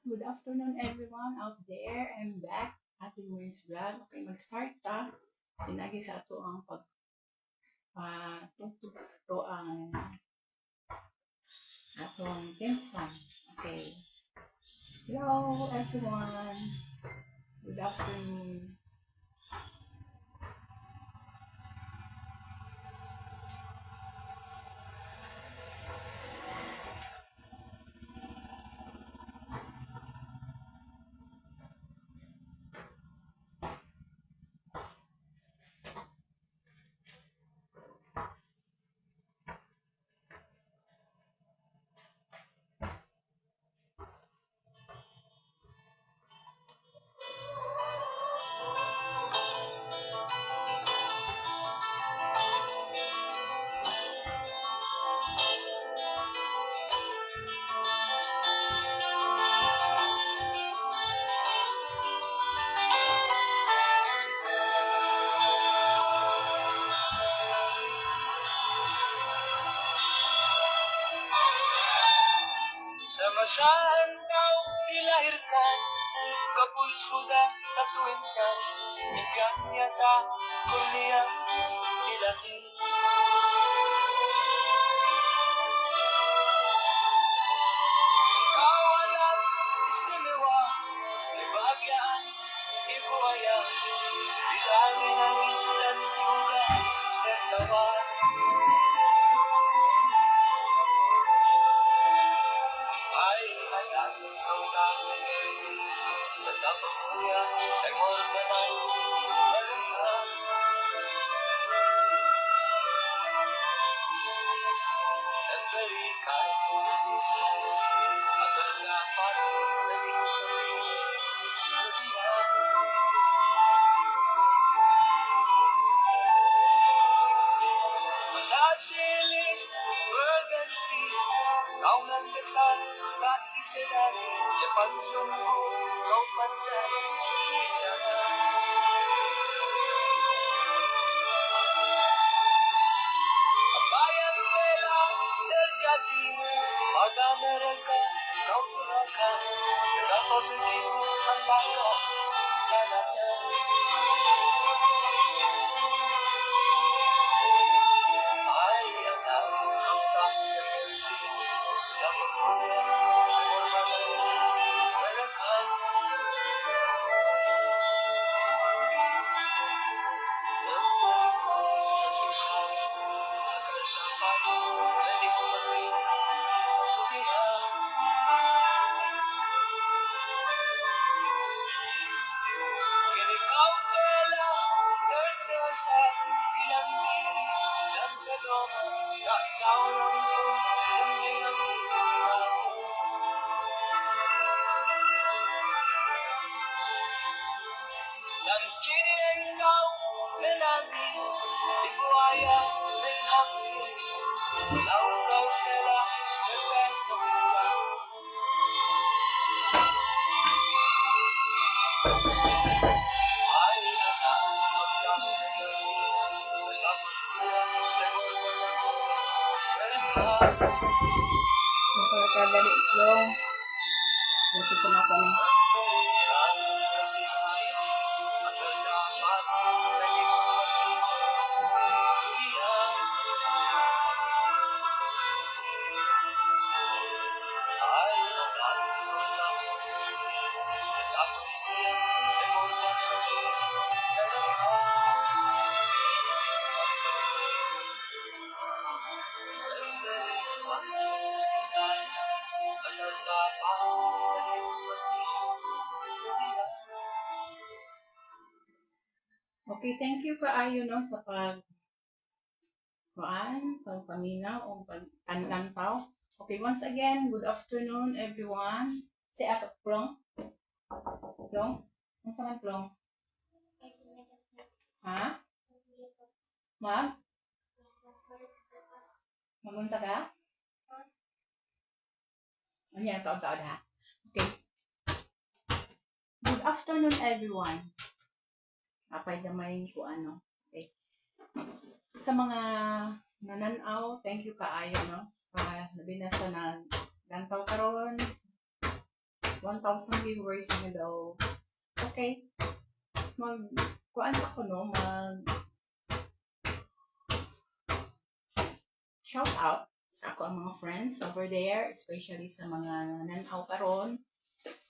Good afternoon everyone out there. I'm back at the Moise Vlog. Okay, mag-start ta. Tinagi sa ato ang tungkol sa ato ang atong theme. Okay. Hello everyone. Good afternoon. Sama saan kau dilahirkan, kapulsuda sa tuwing ka, hinggang yata kurniya dilaki. Ikaw alam, istimewa, ibahagyaan, ibuaya, bilangin ang istan yuga, tertawa. Ay anak, kau dahil hindi, tatapag kuya, ay morbanan, meron nagbalikan, nasisay, agal dapat, naging muli, kadiyan. Masasilip, berganti, kau nandasan, tak disedari, cepat sembuh, kau pandai bicara. Apa yang telah terjadi pada mereka, kau gunakan, betapa begitu apakah salahnya. Ay anak, kau tak mengerti, dapat kuya, pengorbanan, mereka. Nagbalikan, nasisay, agar dapat nanikmati, dunia. Kini kau telah tersesat di dalam diri dan pedoman, tak seorang pun yang mengerti aku. Dan kini engkau menangis di buaya menghampiri, lalu kau telah terpesong jauh. Ay anak, kau tak mengerti, betapa kuya pengorbanan mereka. Magpapagdali long. Ito ko na po ni. Memberikan kasih sayang agar dapat menikmati dunia. Ay anak, kau tak mengerti, betapa kuya pengorbanan mereka. Memberikan kasih sayang agar dapat menikmati dunia. Okay, thank you kaayo no sa pagpaminaw o pagtanlantaw. Okay, once again, good afternoon everyone. Si ato Plong. Plong? Ano sa man Plong? Ha? Magunta ka? Ano yan? Taon-taon ha? Okay. Good afternoon everyone. Apay gamay ko ano. Okay. Sa mga nananaw, thank you kaayo no. Labi na sa naglantaw karon. 1,000 viewers, hello. Okay. Kuan ako no, shout out sa ako ang mga friends over there, especially sa mga nanaw karon.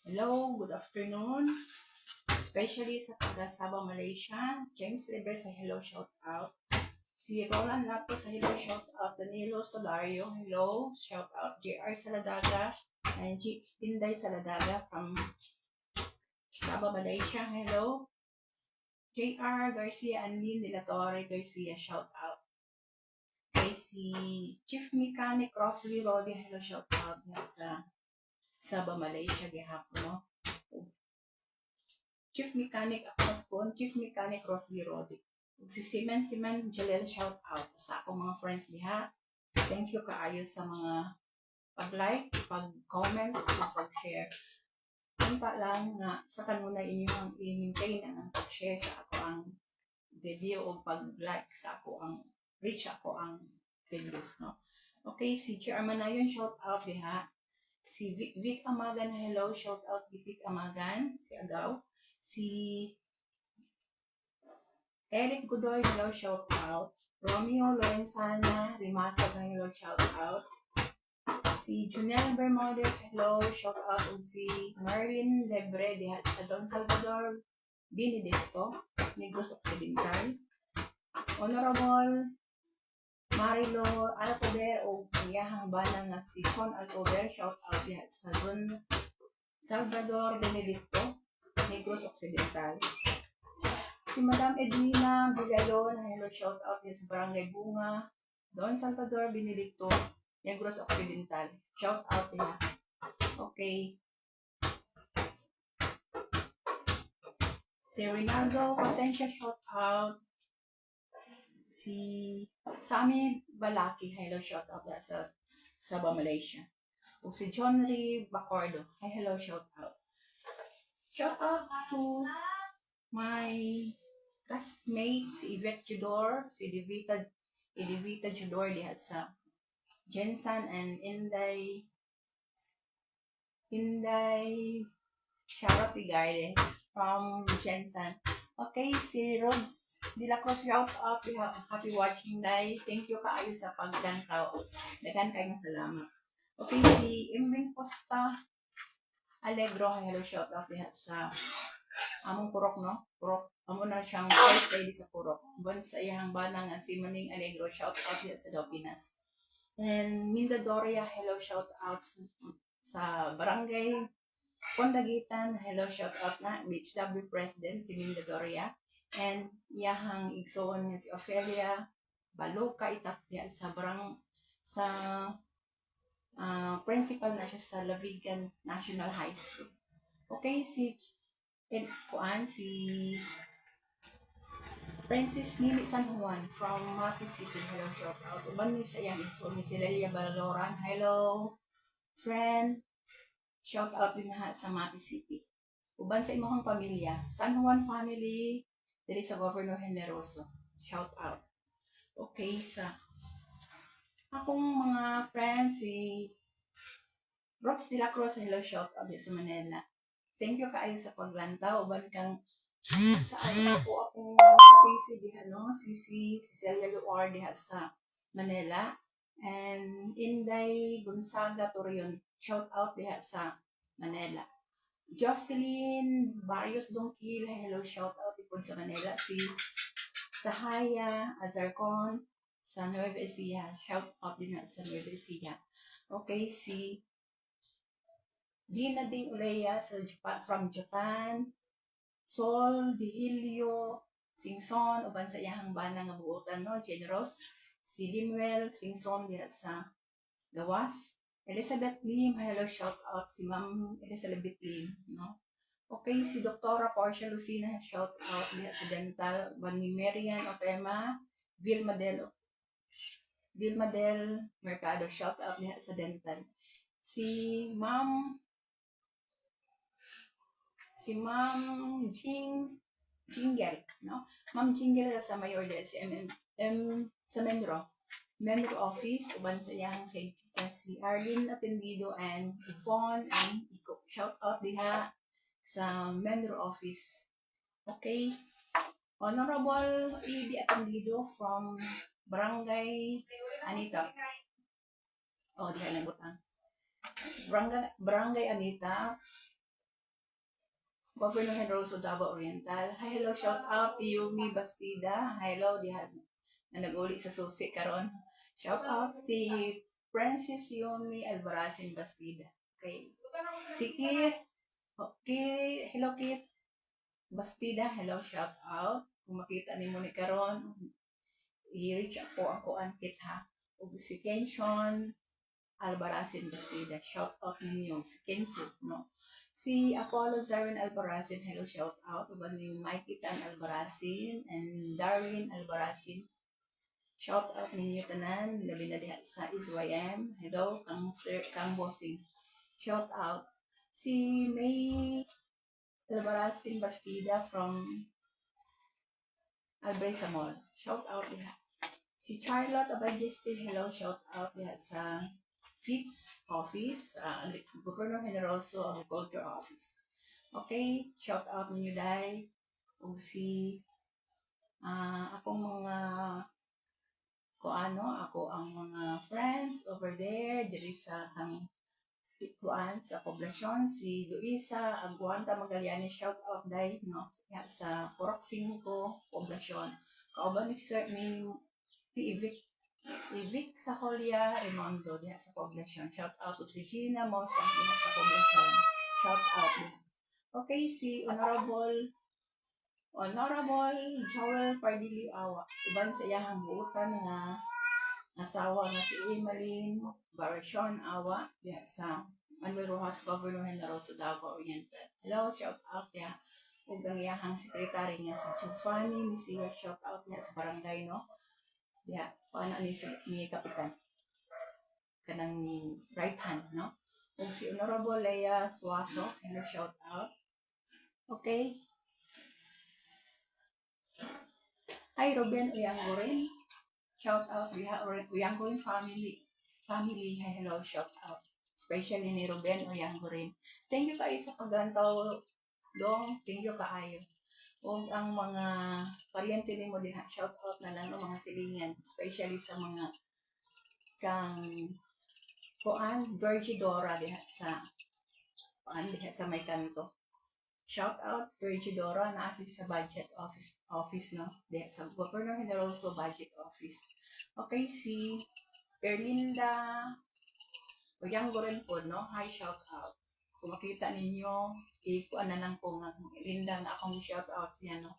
Hello, good afternoon. Especially sa taga Sabah, Malaysia. James Liber sa hello, shout out. Si Roland Lapo sa hello, shout out. Danilo Solario, hello, shout out. JR Saladaga and Inday Saladaga from Sabah, Malaysia, hello. JR Garcia and Lynn De La Torre Garcia, shout out. Okay, si Chief Mechanic Rosalie Rodi, hello, shout out. Sa Sabah, Malaysia, gihapon, no? Chief Mechanic Acospon, Chief Mechanic Rosalie Rodi. Si Simen Jalel, shout out sa akong mga friends diha. Thank you kaayo sa mga pag-like, pag-comment, pag-share. Punta lang nga sa kanuna inyong i-maintain ang pag-share sa ako ang video o pag-like sa ako ang reach ako ang videos, no? Okay, si Chairman na yun, shout out diha. Si Vic Amagan, hello, shout out Vic Amagan, si Agaw. Si Eric Godoy, hello, shout out. Romeo Lorenzana Rimasa, hello, shout out. Si Junel Bermudez, hello, shout out. And si Marlin Lebre diha sa Don Salvador Benedicto, Negros Occidental. Honorable Marilo Alcover o iyahang bana nga si Sean Alcover, shout out diha sa Don Salvador Benedicto, Negros Occidental. Si Madam Edwina Bugayon, hello, shout out diha sa Barangay Bunga, Don Salvador Benedicto, Negros Occidental. Shout out diha. Okay. Si Rinaldo Pasensya, shout out. Si Sami Balaki, hello, shout out diha sa Sabah, Malaysia. O si John Ray Bacordo, hello, shout out. Shout out to my classmate, si Yvette Judor, si Edivita Judor diha sa Jensen and Inday Charity Garden from Jensen. Okay, si Robs De La Cruz, shout out. Happy watching day. Thank you kaayo sa paggantaw. Daghan kayo salamat. Okay, si Imbing Costa Allegro, hello, shout out diha sa among Purok, no? Purok. Amo na siyang first lady sa Purok. Bon sa iyang bana nga si Maning Allegro, shout out diha sa Dopinas. And Minda Doria, hello, shout out sa Barangay Pondagitan, hello, shout out na BHW President si Minda Doria. And iyahang igsoon niya si Ophelia Baloka Itak diha sa principal na siya sa Lavigan National High School. Okay, si Princess Nili San Juan from Mati City, hello, shout out. Uban ni sa iyang igsoon ni si Lelia Baloran, hello friend, shout out din ha sa Mati City. Uban sa imong pamilya, San Juan family diri sa Governor Generoso, shout out. Okay, sa akong mga friends, si Rox De La Cruz, hello, shout out sa Manila. Thank you kaayo sa paglantaw. Uban kang saan na po akong sisi diha, no? Si Celia Luar diha sa Manila. And Inday Gonzaga Torion, shout out diha sa Manila. Jocelyn Barrios Dongkil, hello, shout out ipon sa Manila. Si Sahaya Azarcon sa Nueva Ecija, shout out din sa Nueva Ecija. Okay, si Dina Ding Uleya from Japan. Sol Dihilio Singson, uban sa iyahang bana nga buotan, no? Generous. Si Limuel Singson diha sa Gawas. Elizabeth Lim, hello, shout out. Si Ma'am Elizabeth Lim, no? Okay, si Doktora Portia Lucina, shout out diha sa Dental. Bani Marian Opema, Vilma Del Mercado, shout out diha sa Dental. Si Ma'am Jingle, no? Ma'am Jingle sa Mayor del sa Member Office, uban sa iyang Si Arlene Atendido and Yvonne and Iko. Shout out diha sa Menro office. Okay? Honorable Lady Atendido from Barangay Anita. Oh, diha lang butang. Barangay Anita, Governor Henroso, Davao Oriental. Hi, hello, shout out to Yumi Bastida. Hello, diha na nag-uli sa susi karon. Shout out to Princess Yumi Albarazin Bastida. Okay. Si Kit. Okay. Hello, Kit. Bastida. Hello, shout out. Kung makita ni mo ni karon, i-reach ako ang Kit ha. Ug si Kenshon Albarazin Bastida. Shout out ninyo. Si Kenzo, no? Si Apollo Darwin Albarazin, hello, shout out. Uban ni Mikey Tan Albarazin and Darwin Albarazin. Shout out ninyo tanan, labi na diha sa SYM. Hello, kang sir, kang bossing. Shout out. Si May Albarazin Bastida from Albresa Mall. Shout out diha. Si Charlotte Abajestin, hello, shout out diha sa Fitz Office, Governor Generoso Agriculture Office. Okay, shout out ninyo dahil kung si akong mga ako ang mga friends over there, diri sa sa poblasyon, si Luisa Aguanta Magallanes, shout out dahil, no, sa Purok 5, poblasyon. Kauban ni Sir, ni Ivic sa Julia Raimondo diha sa poblasyon. Shout out to si Gina Mosa diha sa poblasyon. Shout out diha. Okay, si Honorable Joel Pardilio Awa. Uban sa iyang buutan nga asawa nga si Emeline Barashon Awa diha sa Manuel Rojas, Governor Generoso, Davao Oriental. Hello, shout out diha. Ug ang iyang sekretary nga si Giovanni Misia, shout out diha sa barangay, no? Yeah, paano ni Kapitan? Kanang right hand, no? Ug si Honorable Leia Suaso, hello, shout out. Okay. Hi, Ruben Uyangurin. Shout out diha, Uyangurin family. Hello, shout out. Especially ni Ruben Uyangurin. Thank you kayo sa paglantaw, Dong. Thank you kaayo. O ang mga paryente nimo diha, shout out na lang ng mga silingan, especially sa mga kang Virgidora diha sa may kanto. Shout out Virgidora na sa budget office, no, diha sa Governor Generoso budget office. Okay, si Erlinda Oyango rin po, no, hi, shout out. Kung makita ninyo, ikuan na lang po nga Linda na akong shout out niya, no.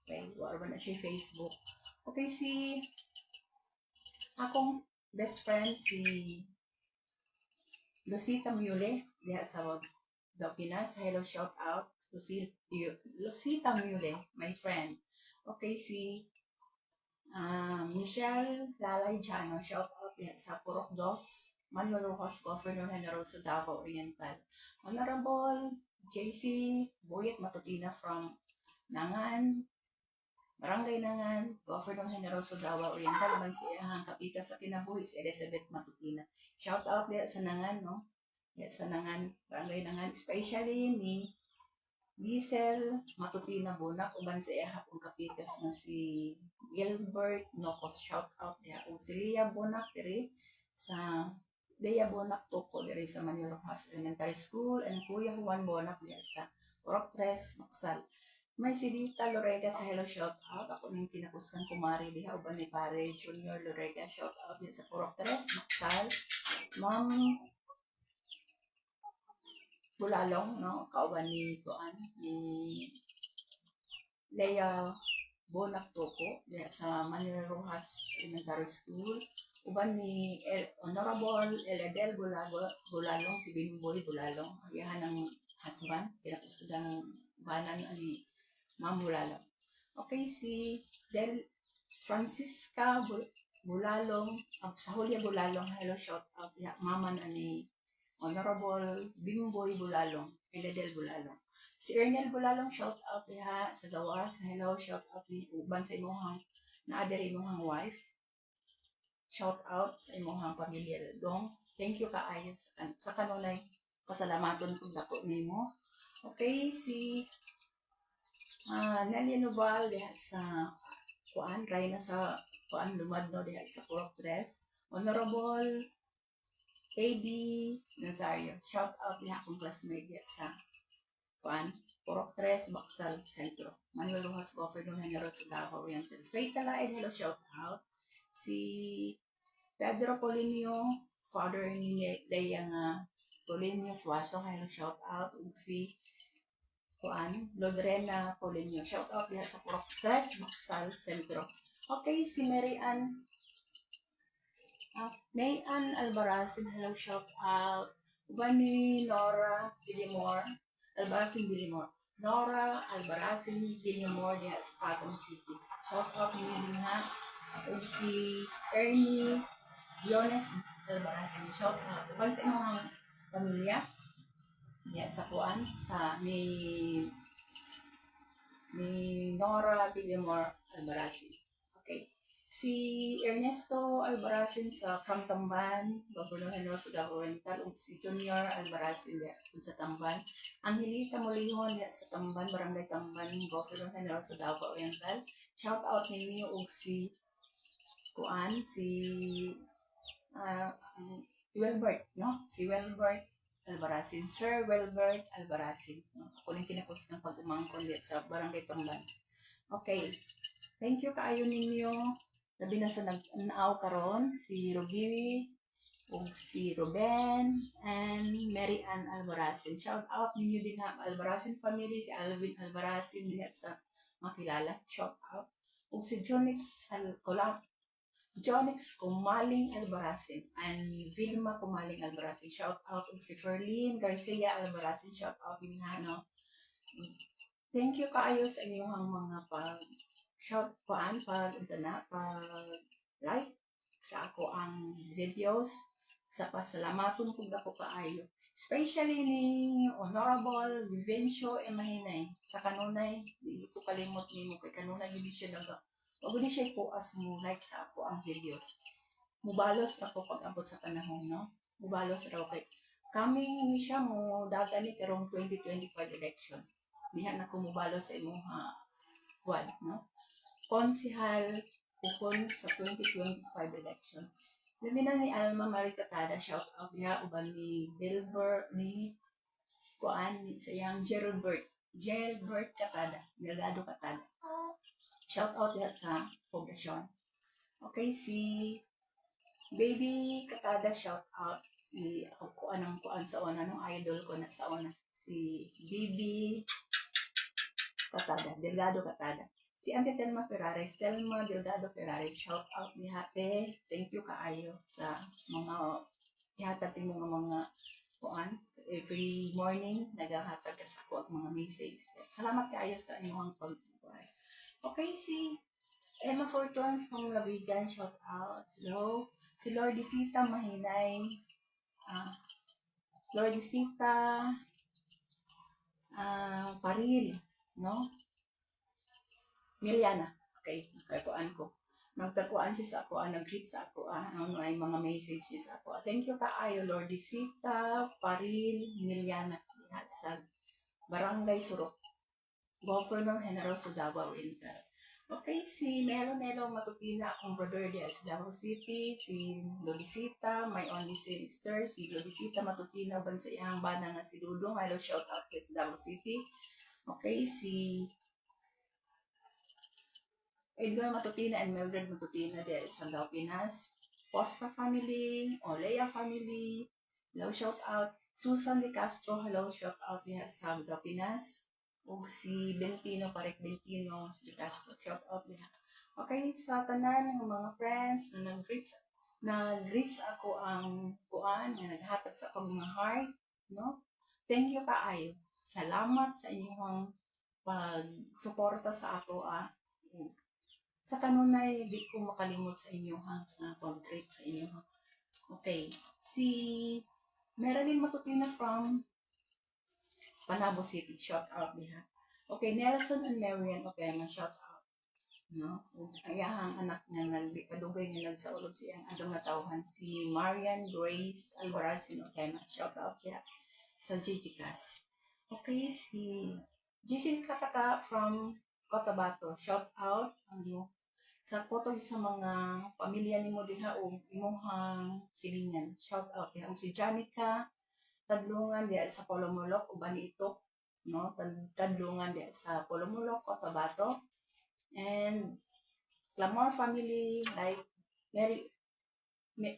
Okay, wala na siya Facebook. Okay, si akong best friend, si Lucita Mule, diha sa Pinas. Hello, shout out. Lucita Mule, my friend. Okay, si Michelle Lalay Jano, shout out diha sa Purok 2, Manuel Rojas, Governor Generoso, Davao Oriental. Honorable JC Boyet Matutina from Nangan, Barangay Nangan, Governor Generoso, Davao Oriental. Man si iyang kapita sa kinabuhi si Elizabeth Matutina. Shout out diha sa Nangan, no? Diha sa Nangan, Barangay Nangan, especially ni Giselle Matutina Bunak, uban sa iya hapong kapitas na si Gilbert Nocos, shout out diha. Ug si Lia Bunak diri sa Lea Bonac Toko diri sa Manuel Rojas Elementary School, and Kuya Juan Bonac diya sa Purok 3, Maksal. May si Dita Lorega sa hello, shout out. Ako nang kinakuskan kumari diha, uban ni pare Junior Lorega, shout out diya sa Purok 3, Maksal. Ma'am Bulalong, no, kauban ni Lea Bonac Toko diya sa Manuel Rojas Elementary School. Uban ni Honorable Eledel Bulalong, si Bimboy Bulalong, ayahan ng husband, kinakusudan ng banan ni Ma'am Bulalong. Okay, si Francisca Bulalong, sa Julia Bulalong, hello, shout out, mama na ni Honorable Bimboy Bulalong, Eledel Bulalong. Si Ernel Bulalong, shout out diha sa Gawas, hello, shout out ni uban sa imuhang naadiri imuhang wife. shout out sa imong pamilya dong. Thank you kaayo sa kanunay pasalamaton kung dako nimo. Okay, si Nelly Nubal diha sa kuan Rayna sa kuan lumadno diha sa Purok Tres. Honorable AD Nazario, shout out diha akong classmate diha sa kuan Purok Tres, Baksal Sentro. Manuel Rojas Governor General sa Davao Oriental. Faith Talaid, hello, shout out. Si Pedro Polinio, father ni Leia nga Polinio Suaso, hello, shout out. Ug si kuan Lodrena Polinio, shout out diha sa Purok Tres, Baksal Sentro. Okay, si Mary Ann May Ann Albarazin, hello, shout out. Uban ni Nora Bilimor, Albarazin Bilimor. Nora Albarazin Bilimor diha sa Patong City. Shout out ni Minha. Ug si Ernie Diones Albarazin, shout out. Uban sa imong pamilya diha sa kuan sa ni Nora Bilimor Albarazin. Okay. Si Ernesto Albarazin sa from Tamban, Governor General sa Davao Oriental, ug si Junior Albarazin sa Tamban. Angelita Molihon sa Tamban, Barangay Tamban, Governor General sa Davao Oriental. Shout out ninyo ug si Wilbert, no? Si Wilbert Albarazin, Sir Wilbert Albarazin. No? Ako lang kinapos ng pag-umangkon sa Barangay Tamban. Okay. Thank you kaayo ninyo. Labi na sa nag-naaw karon si Ruby ug si Ruben and Mary Ann Albarazin. Shout out ninyo din ha Albarazin family, si Alvin Albarazin diha sa makilala. Shout out. Ug si Jonix Kumaling Albarazin and Vilma Kumaling Albarazin. Shout out. Ug si Ferlin Garcia Albarazin. Shout out din ha no. Thank you kaayo sa inyong mga like sa ako ang videos sa pasalamaton kung dako kaayo, especially ni Honorable Vivencio Emahinay sa kanunay di ko kalimot nimo kay kanunay gid siya wag ni siya ipuas mo like sa ako ang videos. Mubalos ako pag abot sa panahon, no? Mubalos raw kay coming siya mo dagani karong 2025 election. Diha na ko mubalos sa imong kuan, no? Konsihal ukon sa 2025 election. Lumina ni Alma Marie Catada, shout out diha uban ni Delbert ni kuan sa iyang Gelbert Catada, Delgado Catada. Shout out diha sa poblasyon. Okay, si Baby Catada, shout out. Si ako kuan sa una nung idol ko na sa una. Si Baby Catada, Delgado Catada. Si Auntie Telma Ferrares, Telma Delgado Ferrares, shout out ni Hate. Thank you kaayo sa mga ihatag mo mga kuan. Every morning, naghahatag ka sa ako ang mga messages. Salamat kaayo sa inyong pagbuhay. Okay, si Emma Fortune from Labigan, shout out. Hello. Si Lordisita Mahinay. Lordisita Paril, no? Miliana. Okay, nagkakuan ko. Nagtakuan siya sa ako, nag-greet sa ako, may mga messages sa ako. Thank you kaayo, Lordisita, Paril, Miliana, sa Barangay Surok, Governor General sa Davao Oriental. Okay, si Nelo Matupina, akong brother diya sa Davao City, si Lordisita, my only sister, si Lordisita Matupina, ban sa iyang bana nga si Dudong, hello, shout out kay sa Davao City. Okay, si Edgar Matutina and Mildred Matutina de Sandao, Pinas. Posta family, Olea family, hello, shout out. Susan De Castro, hello, shout out diha sa Sandao, Pinas. Ug si Bentino Parek Bentino De Castro, shout out diha. Okay, sa tanan ng mga friends na nag-reach ako ang kuan, na naghatag sa akong mga heart, no? Thank you kaayo. Salamat sa inyong pag-suporta sa ako, sa kanunay, di ko makalimot sa inyo pag-greet sa inyo. Okay. Si Marilyn Matutina from Panabo City, shout out diha. Okay, Nelson and Marian Opema, shout out. no? Ug ang iyahang anak nga nagpadugay nga nagsaulog siyang adong natawhan si Marian Grace Alvarez Sinotena. Shout out kaya sa Jijicas. Okay, si Jessica Kataka from Cotabato. Shout out ang iyo sa photo sa mga pamilya nimo diha o imuhang silingan. Shout out diha. Si Janica Tadlungan diha sa Polomolok uban ito, no? Tadlungan diha sa Polomolok, Cotabato. And Clamor family like Mary,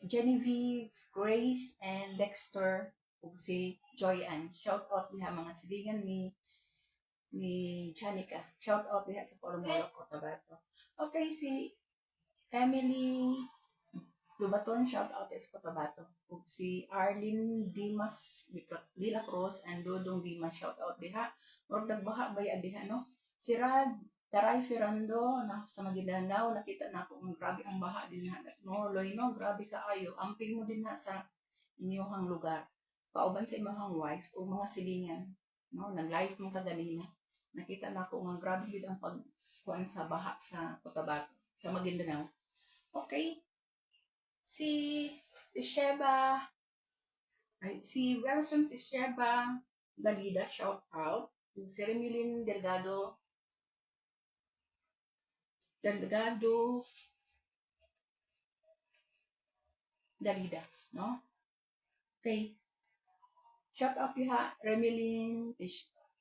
Genevieve, Grace, and Dexter, ug si Joy Ann. Shout out diha mga silingan ni Janica. Shout out diha sa Polomolok, Cotabato. Okay, si Emily Lubaton, shout out sa Cotabato. Ug si Arlene Dimas Lila Cruz and Dodong Dimas, shout out diha. Murag nagbaha ba ya diha, no? Si Rad Taray Ferrando na sa Maguindanao, nakita na ako grabe ang baha din na, no? Loy, no? Grabe kaayo. Amping mo din na sa inyong lugar. Kauban sa imong wife o mga silingan, no? Nag-live mo kaganina. Nakita na ako nga grabe yun ang pagkuhan sa baha sa Cotabato, sa Maguindanao. Okay. Si Wilson Tisheba Dalida, shout out. Si Remilin Delgado Dalida, no? Okay. Shout out diha Remilin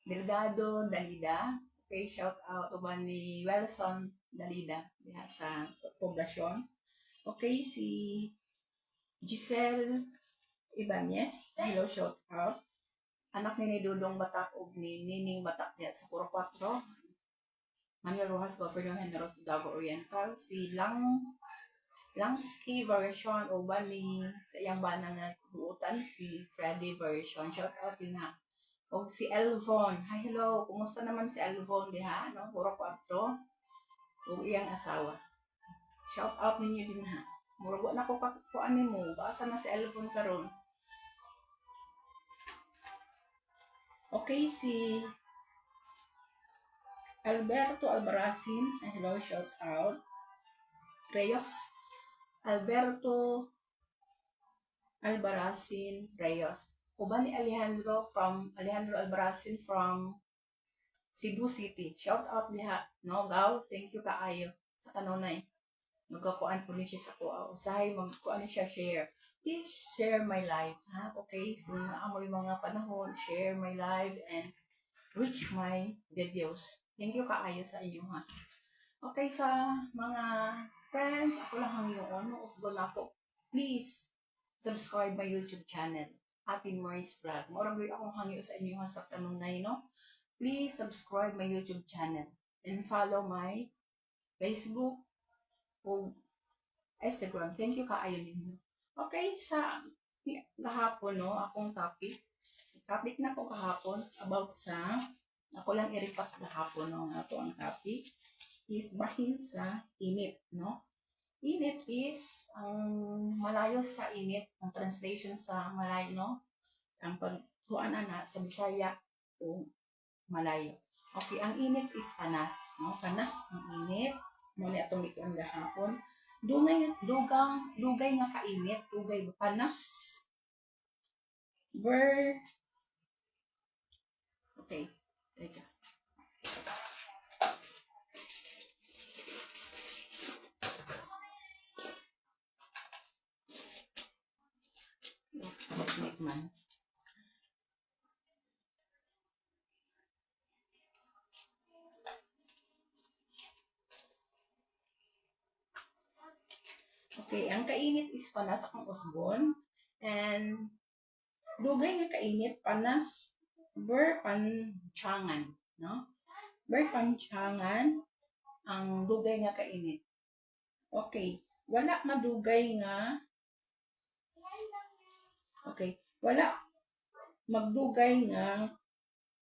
Delgado Dalida. Okay, shout out uban ni Wilson Dalida diha sa poblasyon. Okay, si Giselle Ibanez, hello, shout out. Anak ni Dudong Batak ug ni Nining Batak diha sa Puro 4. Manuel Rojas, Governor General sa Davao Oriental. Si Langsky version uban ni sa iyang bana nga buutan si Freddy version. Shout out din ha. O si Elvon. Hi, hello. Kumusta naman si Elvon diha, no? Puro 4. O iyang asawa. Shout out ninyo din ha. Murag na ko kuan nimo. Basa na si Elvon karon. Okay, si Alberto Albarracin. Hello, shout out. Alberto Albarracin Reyes. Uban ni Alejandro Albarracin from Cebu City. Shout out diha. No, gaw. Thank you kaayo sa kanunay. Magkakuan po ni siya sa kuha. Usahay magkuan ni siya share. Please share my live, ha? Okay? Kung naamoy mga panahon, share my live and reach my videos. Thank you kaayo sa inyo, ha? Okay, sa mga friends, ako lang ang iyon. Usgo na po. Please, subscribe my YouTube channel. Ate Maurice Vlog. Maurang akong hangyo sa inyo sa kanunay, no? Please subscribe my YouTube channel and follow my Facebook o Instagram. Thank you kaayo ninyo. Okay, sa kahapon, no, akong topic na po kahapon about sa, ako lang i-recap kahapon, no, ato ang topic is bahin sa init, no. Init is ang malayo sa init, ang translation sa malayo, no, ang pagkuan na sa Bisaya o malayo. Okay, ang init is panas, no, panas ang init. Muna itong ikuan gahapon. Dugay nga kainit, dugay panas. Okay, teka. Man. Okay, ang kainit is panas akong usbon. And dugay nga kainit, panas, berpanchangan, no? Berpanchangan ang dugay nga kainit. Okay, wala madugay nga wala magdugay nga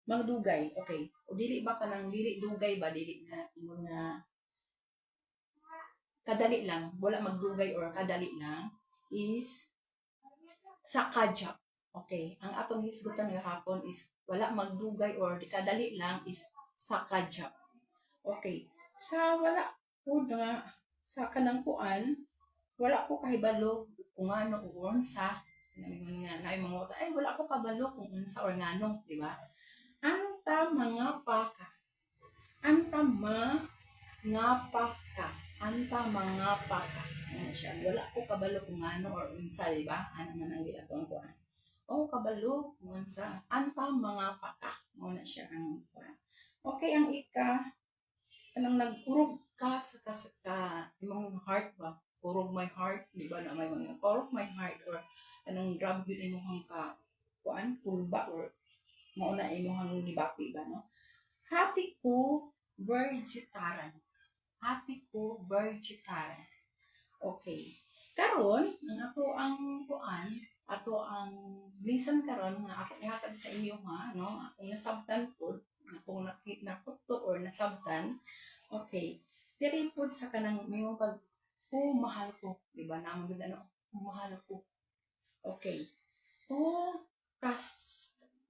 magdugay. Okay. O dili ba kanang dili dugay ba dili na kadali lang, wala magdugay or kadali lang is sakadya. Okay, ang atong hisgutan nga hapon is wala magdugay or kadali lang is sakadya. Okay, sa wala food nga sa kanang kuan, wala ko kahibalo kung ano o unsa. Nga na mga uta, ay wala ko kabalo kung unsa or ngano, di ba? Anta mga paka. Anta mga paka. Anta mga paka. Ano siya? Wala ko kabalo kung ano or unsa, di ba? Ano man ang ginatawang kuan. O kabalo kung unsa. Anta mga paka. Muna siya ang kuan. Okay, ang ika, anong nagkurog ka sa imong heart ba? Kurog my heart, di ba na may mga kurog my heart or anong grab yun imong ka kuan, pulba or mauna imong gibapi ba no? Hati ko vegetarian. Hati ko vegetarian. Okay. Karon, ang ato ang kuan, ato ang lesson karon nga ako ihatag sa inyo ha, no? Akong nasabtan po, akong nakuto or nasabtan. Okay. Diri po sa kanang mayong pag mahal ko, di ba? Naman gud ano, mahal ko. Okay. Kas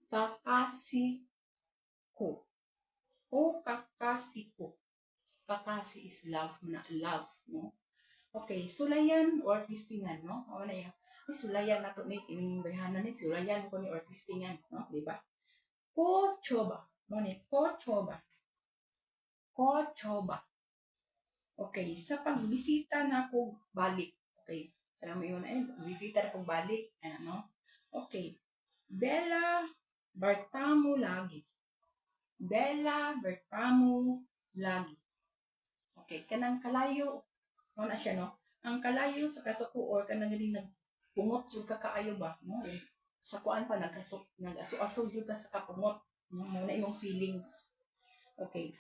kakasi ko. Kakasi ko. Kakasi is love na love, no? Okay, sulayan or tistingan, no? O na yan. Ay, sulayan na to ni ining bayhanan ni sulayan ko ni or tistingan, no? Di ba? Kochoba. Mo ni kochoba. Kochoba. Okay, sa pagbisita na ako balik. Okay, alam mo yun, bisita na akong balik. Ano? Okay. Bella Bertamo lagi. Bella Bertamo lagi. Okay, kanang kalayo. Ano na siya, no? Ang kalayo sa kasuko or kanang galing nagpungot yung kakaayo ba? No? Sa kuan pa, nag-aso-aso yung ka sa kapungot. No? Muna imong feelings. Okay.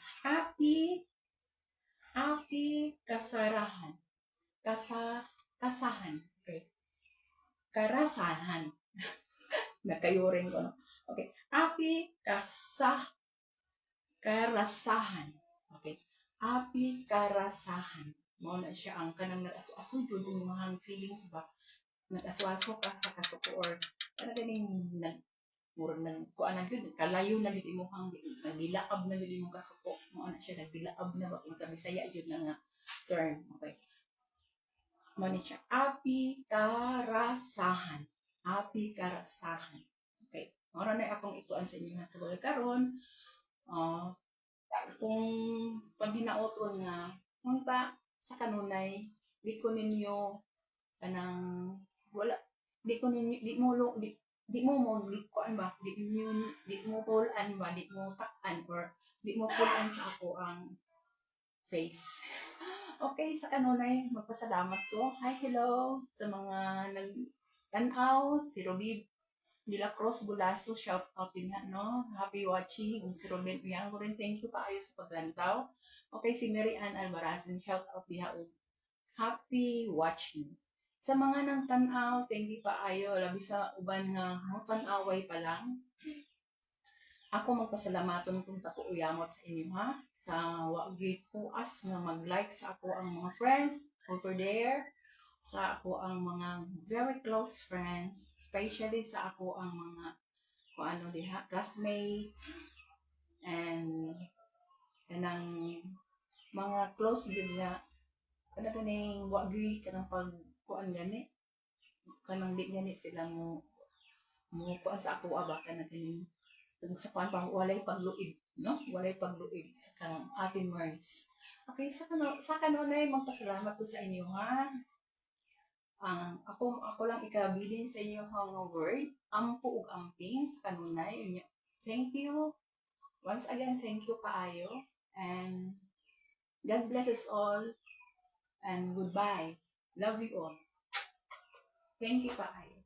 Api kasarahan. Kasahan. Okay. Karasahan. Nakayuring ko, no? Okay. Api karasahan. Okay. Api karasahan. Mo na siya ang kanang nag-aso-aso yun yung mga feelings ba? Nag-aso-aso ka sa kasuko or kanang ganing murag nang kuan na gyud kalayo na gyud imong nagilaab na gyud imong kasuko mo ana siya nagbilaab na ba kung sa Bisaya gyud na nga term. Okay, mo ni siya api karasahan. Okay, ora na akong ikuan sa inyo na sa karon. Kung paghinaoton nga unta sa kanunay di ko ninyo kanang wala di ko ninyo di mo kuan ba di mo pull-an ba di mo tak-an or di mo pull-an sa ako ang face. Okay, sa kanunay magpasalamat ko. Hi, hello sa mga nag-tanaw, si Robi de la Cruz Bulaso, shout out din nga, no? Happy watching. Si Ruben Piango rin, thank you kaayo sa paglantaw. Okay, si Mary Ann Albarazin, shout out diha og happy watching. Sa mga nang tanaw, thank you kaayo. Labi sa uban nga tanaway pa lang. Ako magpasalamaton kung tako uyamot sa inyo ha. Sa wagi puas nga mag-like sa ako ang mga friends over there. Sa ako ang mga very close friends, especially sa ako ang mga kung ano diha, classmates and kanang mga close din nga kana kaning wagi kanang pag kuan gani kanang di gani sila mo kuan sa ako aba kanang kaning sa kuan pang walay pagluib, no? Walay pagluib sa kanang ating words. Okay, sa kanunay magpasalamat ko sa inyo ha. Ako lang ikabilin sa inyo mga word, ampo ug amping sa kanunay. Thank you. Once again, thank you kaayo. And God bless us all. And goodbye. Love you all. Thank you kaayo.